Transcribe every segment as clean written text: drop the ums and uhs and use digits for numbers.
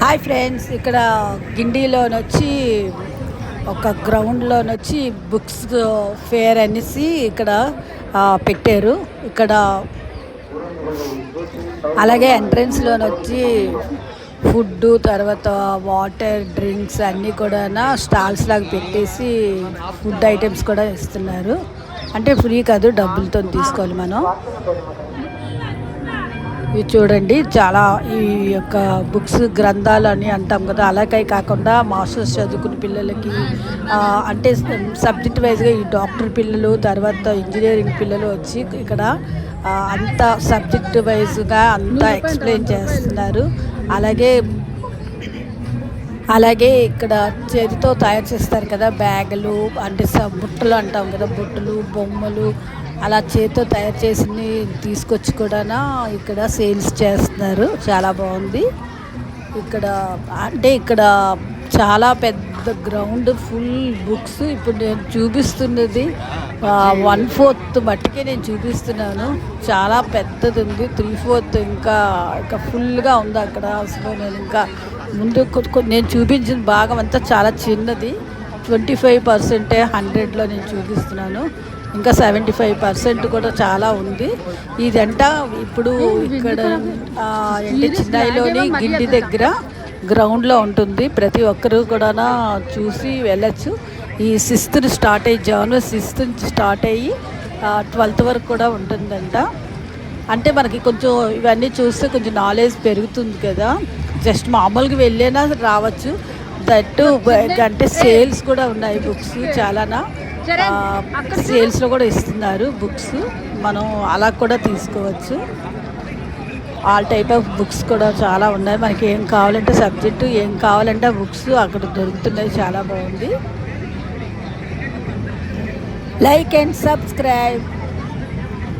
Hi friends, ఇక్కడ గిండిలోనొచ్చి ఒక గ్రౌండ్లోనొచ్చి books fair అనేసి ఇక్కడ పెట్టారు. ఇక్కడ అలాగే ఎంట్రన్స్లోనొచ్చి ఫుడ్, తర్వాత వాటర్, డ్రింక్స్ అన్నీ కూడా స్టాల్స్ లాగా పెట్టేసి ఫుడ్ ఐటమ్స్ కూడా ఇస్తున్నారు. అంటే ఫ్రీ కాదు, డబ్బులతో తీసుకోవాలి మనం. ఇవి చూడండి, చాలా ఈ యొక్క బుక్స్ గ్రంథాలు అని అంటాం కదా, అలాగే కాకుండా మాస్టర్స్ చదువుకునే పిల్లలకి అంటే సబ్జెక్ట్ వైజ్గా ఈ డాక్టర్ పిల్లలు, తర్వాత ఇంజనీరింగ్ పిల్లలు వచ్చి ఇక్కడ అంత సబ్జెక్ట్ వైజ్గా అంతా ఎక్స్ప్లెయిన్ చేస్తున్నారు. అలాగే ఇక్కడ చేతితో తయారు చేస్తారు కదా బ్యాగులు, అంటే బుట్టలు అంటాం కదా, బుట్టలు, బొమ్మలు, అలా చేతితో తయారు చేసి తీసుకొచ్చి కూడా ఇక్కడ సేల్స్ చేస్తున్నారు. చాలా బాగుంది. ఇక్కడ చాలా పెద్ద గ్రౌండ్, ఫుల్ బుక్స్. ఇప్పుడు నేను చూపిస్తున్నది 1/4 మట్టికే నేను చూపిస్తున్నాను. చాలా పెద్దది ఉంది, 3/4 ఇంకా ఫుల్గా ఉంది అక్కడ. అసలు నేను ఇంకా ముందు నేను చూపించిన భాగం అంతా చాలా చిన్నది. 25% 100లో నేను చూపిస్తున్నాను. ఇంకా 75% కూడా చాలా ఉంది. ఇదంతా ఇప్పుడు ఇక్కడ అంటే చెన్నైలోని గిండి దగ్గర గ్రౌండ్లో ఉంటుంది. ప్రతి ఒక్కరూ కూడా చూసి వెళ్ళచ్చు. ఈ 6th స్టార్ట్ అయ్యి, జనవరి 6th స్టార్ట్ అయ్యి 12th వరకు కూడా ఉంటుందంట. అంటే మనకి కొంచెం ఇవన్నీ చూస్తే కొంచెం నాలెడ్జ్ పెరుగుతుంది కదా. జస్ట్ మామూలుగా వెళ్ళేనా రావచ్చు. దట్టు అంటే సేల్స్ కూడా ఉన్నాయి. బుక్స్ చాలా సేల్స్లో కూడా ఇస్తున్నారు బుక్స్. మనం అలా కూడా తీసుకోవచ్చు. ఆల్ టైప్ ఆఫ్ బుక్స్ కూడా చాలా ఉన్నాయి. మనకి ఏం కావాలంటే సబ్జెక్టు, ఏం కావాలంటే బుక్స్ అక్కడ దొరుకుతున్నాయి. చాలా బాగుంది. Like and subscribe.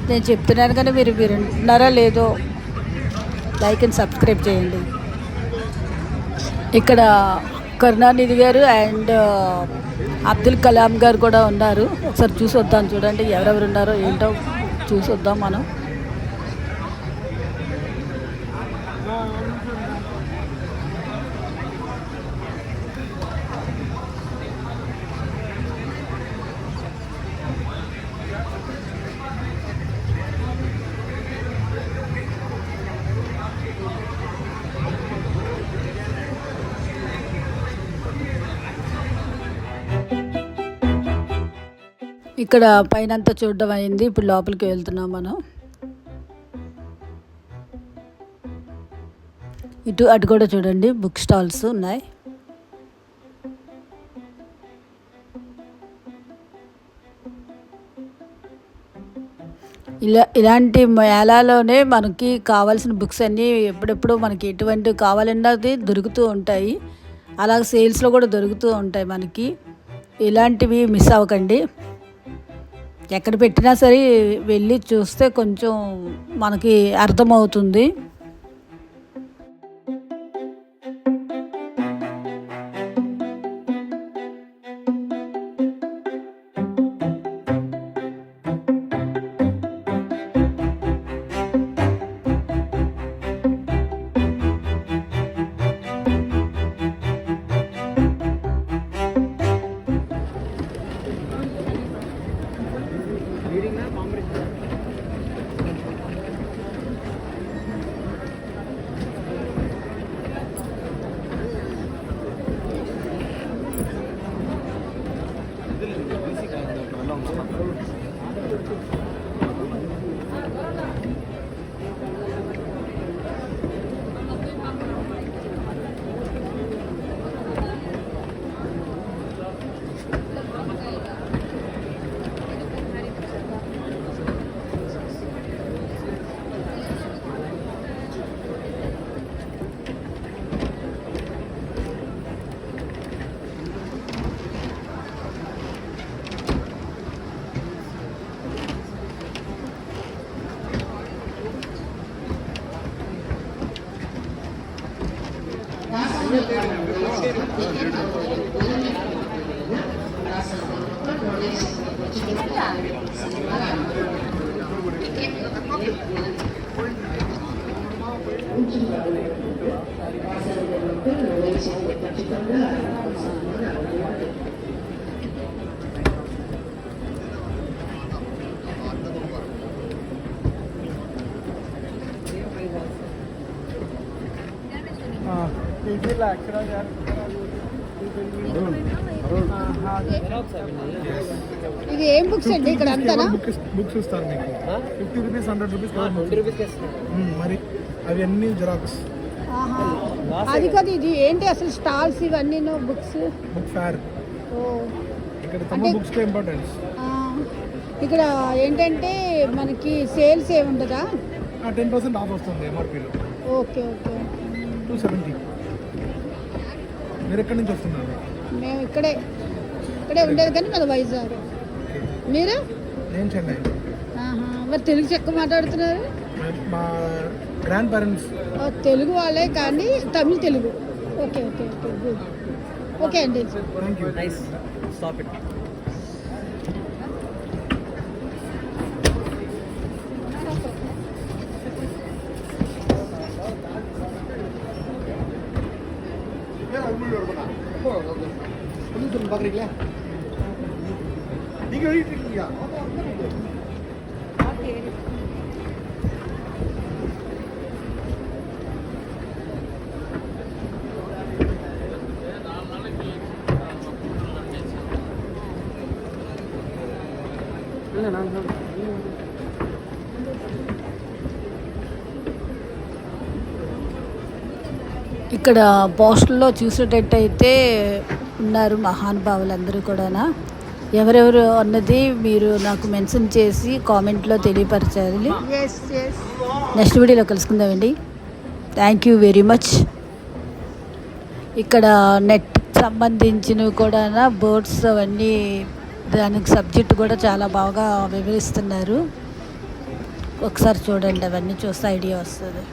నేను చెప్తున్నాను కానీ మీరు వింటున్నారా లేదో, లైక్ అండ్ సబ్స్క్రైబ్ చేయండి. ఇక్కడ కరుణానిధి గారు అండ్ అబ్దుల్ కలాం గారు కూడా ఉన్నారు. ఒకసారి చూసి వద్దాం. చూడండి ఎవరెవరు ఉన్నారో ఏంటో చూసి వద్దాం మనం. ఇక్కడ పైన అంతా చూడడం అయింది. ఇప్పుడు లోపలికి వెళ్తున్నాం మనం. అటు కూడా చూడండి, బుక్ స్టాల్స్ ఉన్నాయి. ఇలాంటి మేళాలోనే మనకి కావాల్సిన బుక్స్ అన్నీ ఎప్పుడెప్పుడు మనకి ఎటువంటి కావాలన్నది దొరుకుతూ ఉంటాయి. అలాగే సేల్స్లో కూడా దొరుకుతూ ఉంటాయి మనకి. ఇలాంటివి మిస్ అవ్వకండి. ఎక్కడ పెట్టినా సరే వెళ్ళి చూస్తే కొంచెం మనకి అర్థమవుతుంది. ఇది ఏం బుక్స్ అండి ఇక్కడ అంతా బుక్స్ ఇస్తారు మీకు 50 రూపీస్ 100 రూపీస్ 20 రూపీస్ మరి అవి అన్ని జిరాక్స్. అది కాదు, ఇది ఏంటి అసలు స్టాల్స్ ఇవన్నీ బుక్స్ బుక్ ఫేర్. ఇక్కడ తమ బుక్స్ కి ఇంపార్టెన్స్. ఇక్కడ ఏంటంటే మనకి సేల్స్ ఏముండదా? 10% ఆఫ్ వస్తుంది ఎంఆర్పీలో. Okay okay. 270. మీరు ఎక్కడి నుంచి వస్తున్నారు? మేము ఇక్కడే ఉండేది కానీ మాది వైజాగ్. మీరు? నేను చెన్నై. మరి తెలుగు చెక్క మాట్లాడుతున్నారు? మా గ్రాండ్ పేరెంట్స్ తెలుగు వాళ్ళే కానీ Tamil Telugu. Okay okay okay good. Okay అండి, thank you. Nice. Stop it. பார்க்குறீங்களா? நீங்கள் எழுதிட்டு இருக்கீங்களா? இல்லை நான் ఇక్కడ పోస్టర్లో చూసేటట్టయితే ఉన్నారు మహానుభావులందరూ కూడా. ఎవరెవరు అన్నది మీరు నాకు మెన్షన్ చేసి కామెంట్లో తెలియపరచాలి. నెక్స్ట్ వీడియోలో కలుసుకుందామండి. Thank you very much. ఇక్కడ నెట్ సంబంధించినవి కూడా బోర్డ్స్ అవన్నీ దానికి సబ్జెక్ట్ కూడా చాలా బాగా వివరిస్తున్నారు. ఒకసారి చూడండి, అవన్నీ చూస్తే ఐడియా వస్తుంది.